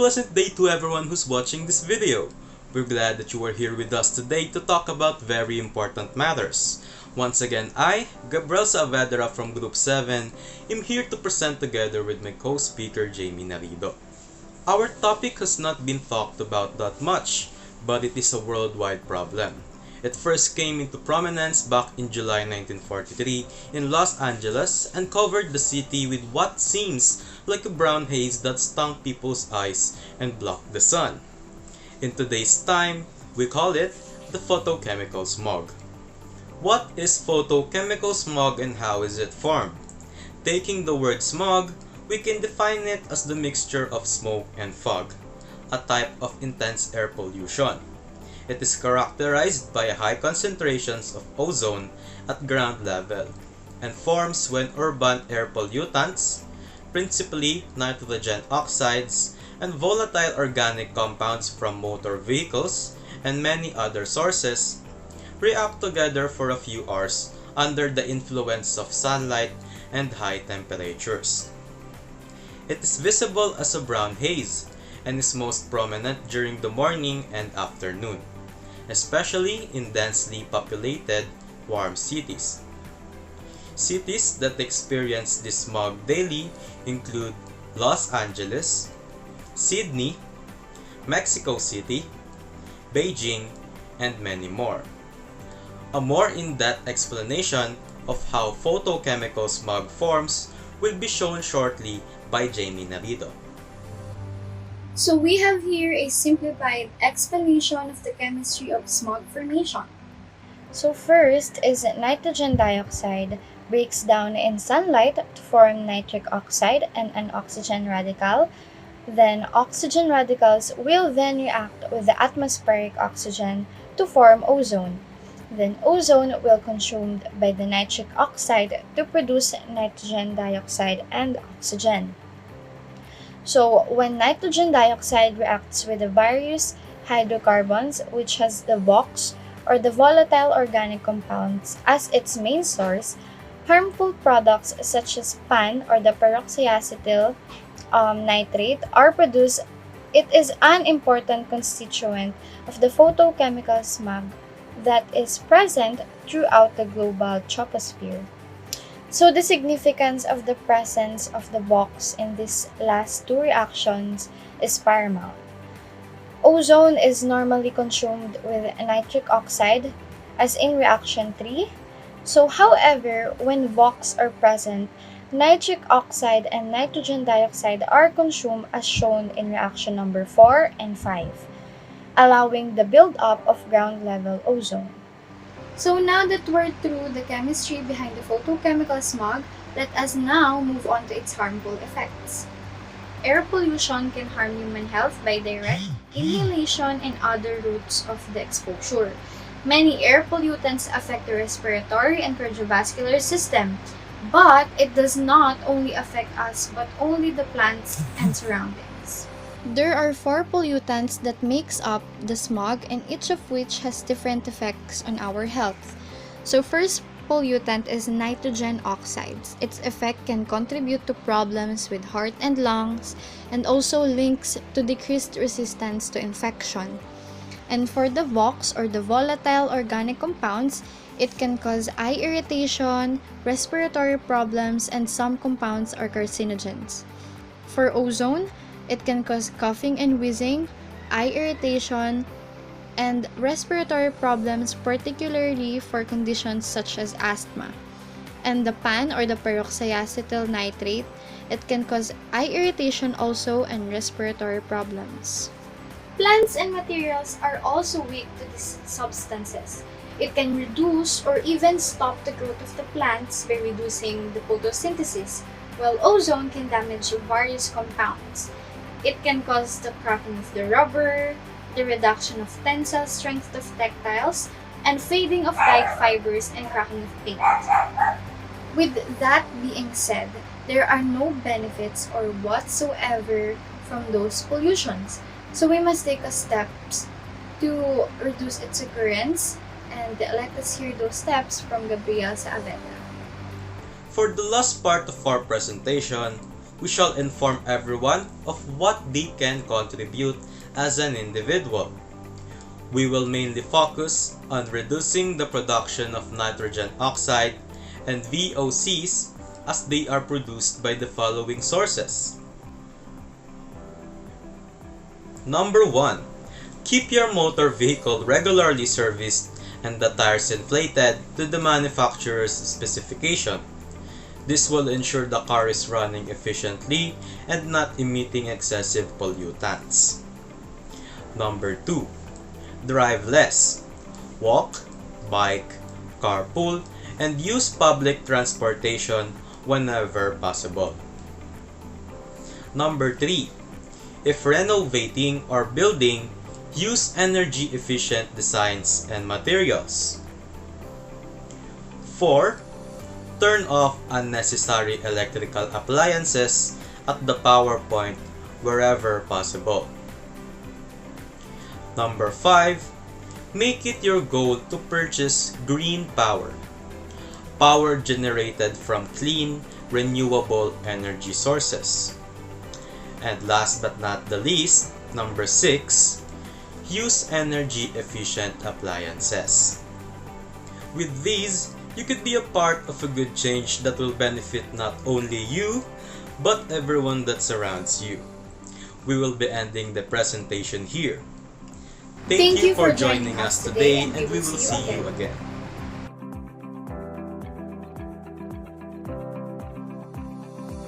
pleasant day to everyone who's watching this video. We're glad that you are here with us today to talk about very important matters. Once again, I, Gabriel Saavedra from Group 7, am here to present together with my co-speaker Jamie Narido. Our topic has not been talked about that much, but it is a worldwide problem. It first came into prominence back in July 1943 in Los Angeles and covered the city with what seems like a brown haze that stung people's eyes and blocked the sun. In today's time, we call it the photochemical smog. What is photochemical smog and how is it formed? Taking the word smog, we can define it as the mixture of smoke and fog, a type of intense air pollution. It is characterized by high concentrations of ozone at ground level and forms when urban air pollutants, principally nitrogen oxides and volatile organic compounds from motor vehicles and many other sources, react together for a few hours under the influence of sunlight and high temperatures. It is visible as a brown haze and is most prominent during the morning and afternoon, especially in densely populated, warm cities. Cities that experience this smog daily include Los Angeles, Sydney, Mexico City, Beijing, and many more. A more in-depth explanation of how photochemical smog forms will be shown shortly by Jamie Narido. So we have here a simplified explanation of the chemistry of smog formation. So first is nitrogen dioxide breaks down in sunlight to form nitric oxide and an oxygen radical. Then oxygen radicals will then react with the atmospheric oxygen to form ozone. Then ozone will consumed by the nitric oxide to produce nitrogen dioxide and oxygen. So when nitrogen dioxide reacts with the various hydrocarbons, which has the VOX or the volatile organic compounds as its main source, harmful products such as PAN or the peroxyacetyl nitrate are produced. It is an important constituent of the photochemical smog that is present throughout the global troposphere. So the significance of the presence of the VOX in these last two reactions is paramount. Ozone is normally consumed with nitric oxide as in reaction 3. So however, when VOX are present, nitric oxide and nitrogen dioxide are consumed as shown in reaction number 4 and 5, allowing the buildup of ground level ozone. So now that we're through the chemistry behind the photochemical smog, let us now move on to its harmful effects. Air pollution can harm human health by direct inhalation and other routes of the exposure. Many air pollutants affect the respiratory and cardiovascular system, but it does not only affect us but only the plants and surroundings. There are 4 pollutants that makes up the smog and each of which has different effects on our health. So first pollutant is nitrogen oxides. Its effect can contribute to problems with heart and lungs and also links to decreased resistance to infection. And for the VOX or the volatile organic compounds, it can cause eye irritation, respiratory problems, and some compounds are carcinogens. For ozone, it can cause coughing and wheezing, eye irritation, and respiratory problems, particularly for conditions such as asthma. And the PAN or the peroxyacetyl nitrate, it can cause eye irritation also and respiratory problems. Plants and materials are also weak to these substances. It can reduce or even stop the growth of the plants by reducing the photosynthesis, while ozone can damage various compounds. It can cause the cracking of the rubber, the reduction of tensile strength of textiles, and fading of dyed fibers and cracking of paint. With that being said, there are no benefits or whatsoever from those pollutions. So we must take steps to reduce its occurrence, and let us hear those steps from Gabriel Saavedra. For the last part of our presentation, we shall inform everyone of what they can contribute as an individual. We will mainly focus on reducing the production of nitrogen oxide and VOCs as they are produced by the following sources. Number 1. Keep your motor vehicle regularly serviced and the tires inflated to the manufacturer's specification. This will ensure the car is running efficiently and not emitting excessive pollutants. Number 2. Drive less. Walk, bike, carpool, and use public transportation whenever possible. Number 3. If renovating or building, use energy-efficient designs and materials. 4. Turn off unnecessary electrical appliances at the power point wherever possible. Number 5. Make it your goal to purchase green power. Power generated from clean, renewable energy sources. And last but not the least, number 6. Use energy-efficient appliances. With these, you could be a part of a good change that will benefit not only you, but everyone that surrounds you. We will be ending the presentation here. Thank you for joining us today, and we will see you again.